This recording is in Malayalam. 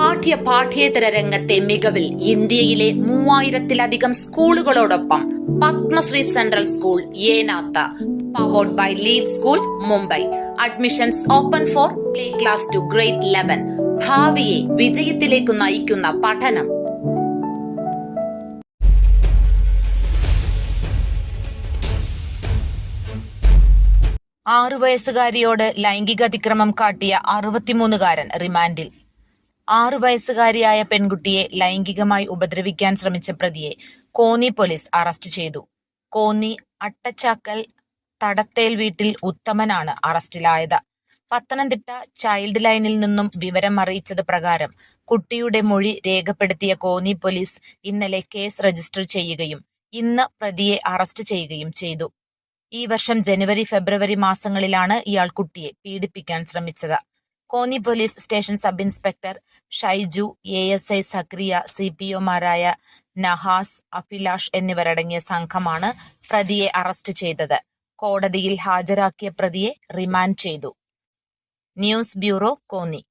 പാഠ്യേതര രംഗത്തെ മികവിൽ ഇന്ത്യയിലെ 3000-ലധികം സ്കൂളുകളോടൊപ്പം Padmashree Central School Enath, powered by Lead School Mumbai. Admissions open for play class to grade 11. ഭാവിയെ വിജയത്തിലേക്ക് നയിക്കുന്ന പഠനം. 6 വയസ്സുകാരിയോട് ലൈംഗികാതിക്രമം കാട്ടിയ 63-കാരൻ റിമാൻഡിൽ. 6 വയസ്സുകാരിയായ പെൺകുട്ടിയെ ലൈംഗികമായി ഉപദ്രവിക്കാൻ ശ്രമിച്ച പ്രതിയെ കോന്നി പോലീസ് അറസ്റ്റ് ചെയ്തു. കോന്നി അട്ടച്ചാക്കൽ തടത്തേൽ വീട്ടിൽ ഉത്തമനാണ് അറസ്റ്റിലായത്. പത്തനംതിട്ട ചൈൽഡ് ലൈനിൽ നിന്നും വിവരം അറിയിച്ചത് പ്രകാരം കുട്ടിയുടെ മൊഴി രേഖപ്പെടുത്തിയ കോന്നി പോലീസ് ഇന്നലെ കേസ് രജിസ്റ്റർ ചെയ്യുകയും ഇന്ന് പ്രതിയെ അറസ്റ്റ് ചെയ്യുകയും ചെയ്തു. ഈ വർഷം ജനുവരി, ഫെബ്രുവരി മാസങ്ങളിലാണ് ഇയാൾ കുട്ടിയെ പീഡിപ്പിക്കാൻ ശ്രമിച്ചത്. Konni police station sub inspector Shaiju, ASI സക്രിയ, CPOമാരായ നഹാസ്, അഭിലാഷ് എന്നിവരടങ്ങിയ സംഘമാണ് പ്രതിയെ അറസ്റ്റ് ചെയ്തത്. കോടതിയിൽ ഹാജരാക്കിയ പ്രതിയെ റിമാൻഡ് ചെയ്തു. News bureau, Konni.